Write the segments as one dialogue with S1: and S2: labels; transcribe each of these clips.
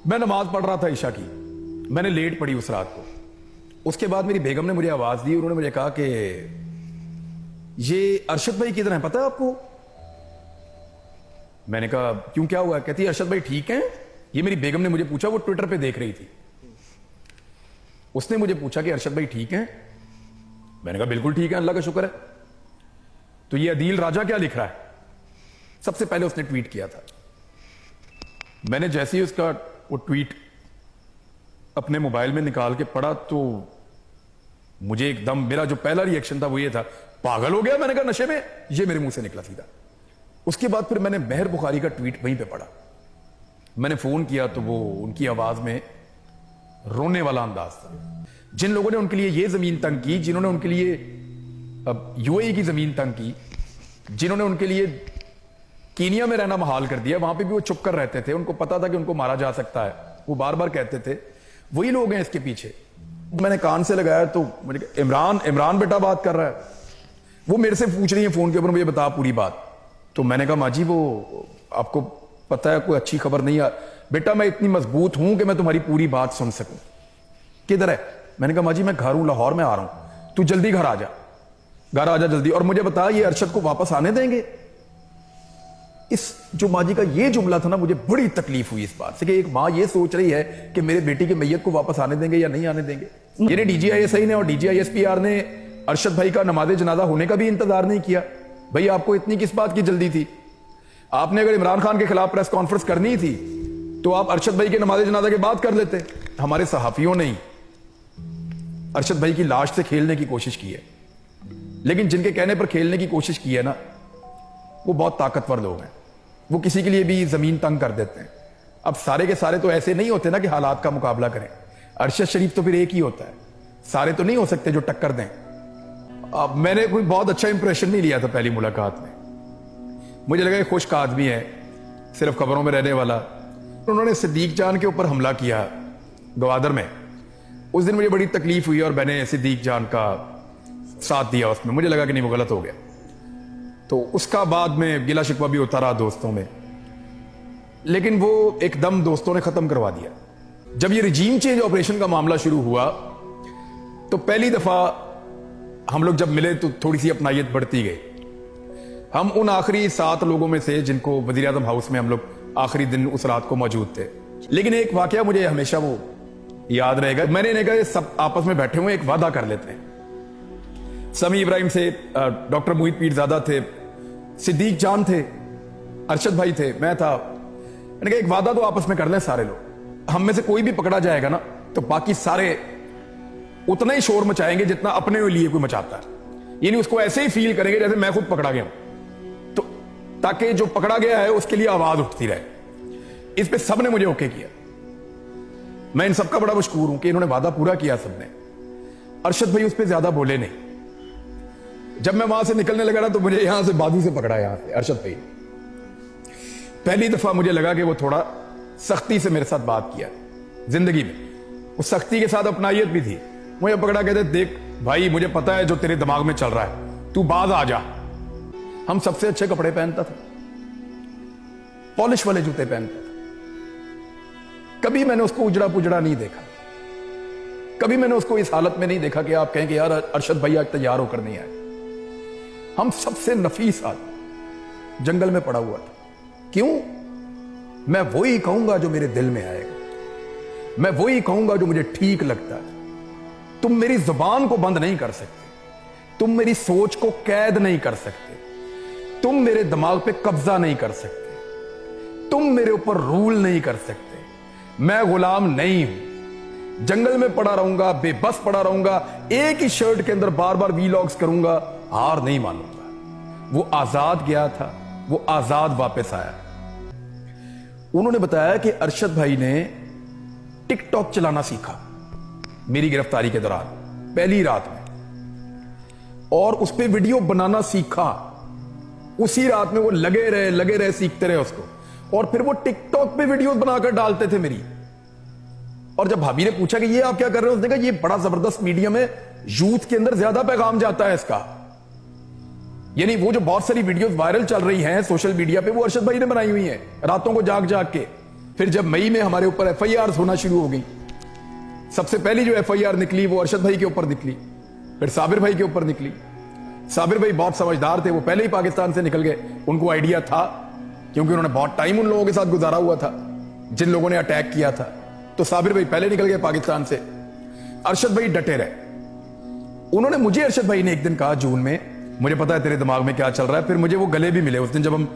S1: मैं नमाज पढ़ रहा था ईशा की, मैंने लेट पढ़ी उस रात को। उसके बाद मेरी बेगम ने मुझे आवाज दी, उन्होंने मुझे कहा कि ये अरशद भाई किधर है, पता है आपको? मैंने कहा क्यों, क्या हुआ? कहती है अरशद भाई ठीक हैं। ये मेरी बेगम ने मुझे पूछा, वो ट्विटर पे देख रही थी। उसने मुझे पूछा कि अरशद भाई ठीक हैं? मैंने कहा बिल्कुल ठीक है, अल्लाह का शुक्र है। तो ये अदील राजा क्या लिख रहा है? सबसे पहले उसने ट्वीट किया था। मैंने जैसे ही उसका वो ट्वीट अपने मोबाइल में निकाल के पढ़ा तो मुझे एकदम, मेरा जो पहला रिएक्शन था वो ये था, पागल हो गया। मैंने कहा नशे में? ये मेरे मुंह से निकला सीधा। उसके बाद फिर मैंने मेहर बुखारी का ट्वीट वहीं पे पढ़ा। मैंने फोन किया तो वो उनकी आवाज में रोने वाला अंदाज था। जिन लोगों ने उनके लिए ये जमीन तंग की, जिन्होंने उनके लिए यूएई की जमीन तंग की, जिन्होंने उनके लिए कीनिया में रहना महाल कर दिया, वहां पे भी वो चुप कर रहते थे। उनको पता था कि उनको मारा जा सकता है, वो बार बार कहते थे। वही लोग हैं इसके पीछे। मैंने कान से लगाया तो मुझे इमरान बेटा बात कर रहा है। वो मेरे से पूछ रही है फोन के ऊपर, मुझे बता पूरी बात। तो मैंने कहा माँ जी वो आपको पता है कोई अच्छी खबर नहीं है बेटा, मैं इतनी मजबूत हूं कि मैं तुम्हारी पूरी बात सुन सकूं। किधर है? मैंने कहा माँ जी मैं घर हूं, लाहौर में आ रहा हूं, तू जल्दी घर आ जा जल्दी, और मुझे बता ये अरशद को वापस आने देंगे? इस जो माँ जी का ये जुमला था ना, मुझे बड़ी तकलीफ हुई इस बात से कि एक माँ ये सोच रही है कि मेरे बेटी के मैयत को वापस आने देंगे या नहीं आने देंगे। ये डीजीआईएसआई ने और डीजीआईएसपीआर ने अरशद भाई का नमाज जनाजा होने का भी इंतजार नहीं किया। भाई आपको इतनी किस बात की जल्दी थी? आपने अगर इमरान खान के खिलाफ प्रेस कॉन्फ्रेंस करनी थी तो आप अरशद भाई के नमाज जनाजा के बाद कर लेते। हमारे सहाफियों ने अरशद भाई की लाश से खेलने की कोशिश की है, लेकिन जिनके कहने पर खेलने की कोशिश की है ना, वो बहुत ताकतवर लोग हैं। वो किसी के लिए भी जमीन तंग कर देते हैं। अब सारे के सारे तो ऐसे नहीं होते ना कि हालात का मुकाबला करें। अरशद शरीफ तो फिर एक ही होता है, सारे तो नहीं हो सकते जो टक्कर दें। अब मैंने कोई बहुत अच्छा इंप्रेशन नहीं लिया था पहली मुलाकात में। मुझे लगा ये खुश्क आदमी है, सिर्फ खबरों में रहने वाला। उन्होंने सिद्दीक जान के ऊपर हमला किया गवादर में। उस दिन मुझे बड़ी तकलीफ हुई और मैंने सिद्दीक जान का साथ दिया उसमें। मुझे लगा कि नहीं वो गलत हो गया। तो उसका बाद में गिला शिकवा भी होता रहा दोस्तों में, लेकिन वो एकदम दोस्तों ने खत्म करवा दिया। जब ये रिजीम चेंज ऑपरेशन का मामला शुरू हुआ तो पहली दफा हम लोग जब मिले तो थोड़ी सी अपनायत बढ़ती गई। हम उन आखिरी 7 लोगों में से जिनको वजीर आजम हाउस में हम लोग आखिरी दिन उस रात को मौजूद थे। लेकिन एक वाकया मुझे हमेशा वो याद रहेगा। मैंने इन्हें कहा सब आपस में बैठे हुए एक वादा कर लेते हैं। समी इब्राहिम से डॉक्टर मोहित पीरजादा थे, सिद्दीक जान थे, अरशद भाई थे, मैं था। मैंने कहा एक वादा तो आपस में कर लें सारे लोग। हम में से कोई भी पकड़ा जाएगा ना तो बाकी सारे उतना ही शोर मचाएंगे जितना अपने लिए कोई मचाता है। यानी उसको ऐसे ही फील करेंगे जैसे मैं खुद पकड़ा गया हूं, तो ताकि जो पकड़ा गया है उसके लिए आवाज उठती रहे। इस पे सबने मुझे ओके किया। मैं इन सबका बड़ा मशकूर हूं कि इन्होंने वादा पूरा किया सबने। अरशद भाई उस पर ज्यादा बोले नहीं। जब मैं वहां से निकलने लगा ना तो मुझे यहां से बाजू से पकड़ा, यहां से अरशद भाई। पहली दफा मुझे लगा कि वो थोड़ा सख्ती से मेरे साथ बात किया जिंदगी में। उस सख्ती के साथ अपनायत भी थी। मुझे पकड़ा, कहते देख भाई मुझे पता है जो तेरे दिमाग में चल रहा है, तू बाज आ जा। हम सबसे अच्छे कपड़े पहनता था, पॉलिश वाले जूते पहनता था। कभी मैंने उसको उजड़ा पुजड़ा नहीं देखा। कभी मैंने उसको इस हालत में नहीं देखा कि आप कहें कि यार अरशद भाई आज तैयार होकर नहीं आए। हम सबसे नफीस आदमी जंगल में पड़ा हुआ था। क्यों? मैं वही कहूंगा जो मेरे दिल में आएगा, मैं वही कहूंगा जो मुझे ठीक लगता है। तुम मेरी जुबान को बंद नहीं कर सकते, तुम मेरी सोच को कैद नहीं कर सकते, तुम मेरे दिमाग पे कब्जा नहीं कर सकते, तुम मेरे ऊपर रूल नहीं कर सकते। मैं गुलाम नहीं हूं। जंगल में पड़ा रहूंगा, बेबस पड़ा रहूंगा, एक ही शर्ट के अंदर बार बार वीलॉग्स करूंगा, हार नहीं मानूंगा। वो आजाद गया था, वो आजाद वापस आया। उन्होंने बताया कि अरशद भाई ने टिकटॉक चलाना सीखा मेरी गिरफ्तारी के दौरान, पहली रात में, और उस पर वीडियो बनाना सीखा। उसी रात में वो लगे रहे सीखते रहे उसको, और फिर वो टिकटॉक पे वीडियो बनाकर डालते थे मेरी। और जब भाभी ने पूछा कि ये आप क्या कर रहे हो, उसने कहा ये बड़ा जबरदस्त मीडियम है, यूथ के अंदर ज्यादा पैगाम जाता है इसका। यानी वो जो बहुत सारी वीडियोस वायरल चल रही हैं सोशल मीडिया पे, वो अरशद भाई ने बनाई हुई हैं रातों को जाग जाग के। फिर जब मई में हमारे ऊपर एफआईआर होना शुरू हो गई, सबसे पहली जो एफआईआर निकली वो अरशद भाई के ऊपर निकली, फिर साबिर भाई के ऊपर निकली। साबिर भाई बहुत समझदार थे, वो पहले ही पाकिस्तान से निकल गए। उनको आइडिया था, क्योंकि उन्होंने बहुत टाइम उन लोगों के साथ गुजारा हुआ था जिन लोगों ने अटैक किया था। तो साबिर भाई पहले निकल गए पाकिस्तान से। अरशद भाई डटे रहे। उन्होंने मुझे, अरशद भाई ने एक दिन कहा जून में, मुझे पता है तेरे दिमाग में क्या चल रहा है। फिर मुझे वो गले भी मिले उस दिन, जब हम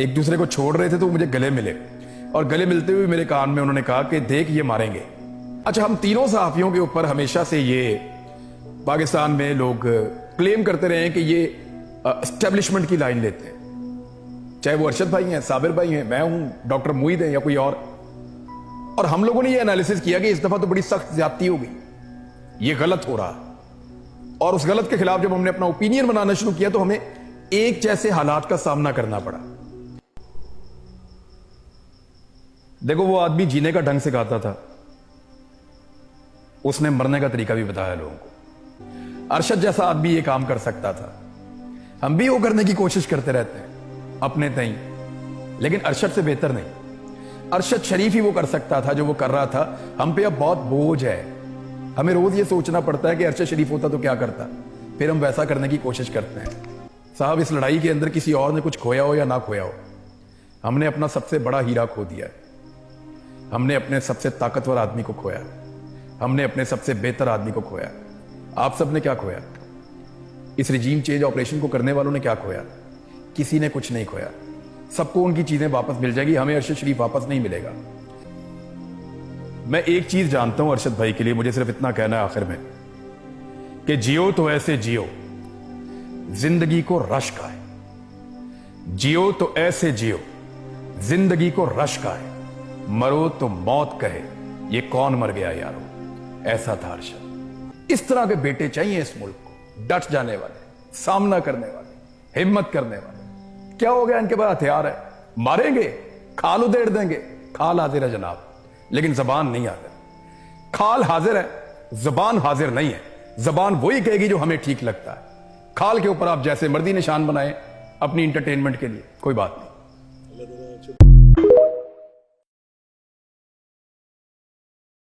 S1: एक दूसरे को छोड़ रहे थे तो मुझे गले मिले, और गले मिलते हुए मेरे कान में उन्होंने कहा कि देख ये मारेंगे। अच्छा, हम तीनों सहाफियों के ऊपर हमेशा से ये पाकिस्तान में लोग क्लेम करते रहे हैं कि ये एस्टेब्लिशमेंट की लाइन लेते हैं, चाहे वो अरशद भाई हैं, साबिर भाई हैं, मैं हूं, डॉक्टर मुईद हैं या कोई और हम लोगों ने ये एनालिसिस किया कि इस दफा तो बड़ी सख्त ज्यादती हो गई, ये गलत हो रहा। और उस गलत के खिलाफ जब हमने अपना ओपिनियन बनाना शुरू किया तो हमें एक जैसे हालात का सामना करना पड़ा। देखो, वो आदमी जीने का ढंग सिखाता था, उसने मरने का तरीका भी बताया लोगों को। अरशद जैसा आदमी ये काम कर सकता था, हम भी वो करने की कोशिश करते रहते हैं अपने तई, लेकिन अरशद से बेहतर नहीं। अरशद शरीफ ही वो कर सकता था जो वो कर रहा था। हम पे अब बहुत बोझ है, हमें रोज ये सोचना पड़ता है कि अरशद शरीफ होता तो क्या करता, फिर हम वैसा करने की कोशिश करते हैं। साहब, इस लड़ाई के अंदर किसी और ने कुछ खोया हो या ना खोया हो, हमने अपना सबसे बड़ा हीरा खो दिया है। हमने अपने सबसे ताकतवर आदमी को खोया, हमने अपने सबसे बेहतर आदमी को खोया। आप सब ने क्या खोया? इस रिजीम चेंज ऑपरेशन को करने वालों ने क्या खोया? किसी ने कुछ नहीं खोया। सबको उनकी चीजें वापस मिल जाएगी, हमें अरशद शरीफ वापस नहीं मिलेगा। मैं एक चीज जानता हूं अरशद भाई के लिए, मुझे सिर्फ इतना कहना है आखिर में कि जियो तो ऐसे जियो जिंदगी को रश्क आए, जियो तो ऐसे जियो जिंदगी को रश्क आए, मरो तो मौत कहे ये कौन मर गया यारो। ऐसा था अरशद। इस तरह के बेटे चाहिए इस मुल्क को, डट जाने वाले, सामना करने वाले, हिम्मत करने वाले। क्या हो गया, इनके पास हथियार है, मारेंगे, खाल उधेड़ देंगे। खाल हाजिर है जनाब, लेकिन जबान नहीं हाजिर। खाल हाजिर है, जबान हाजिर नहीं है। जबान वही कहेगी जो हमें ठीक लगता है। खाल के ऊपर आप जैसे मर्जी निशान बनाए अपनी इंटरटेनमेंट के लिए, कोई बात नहीं।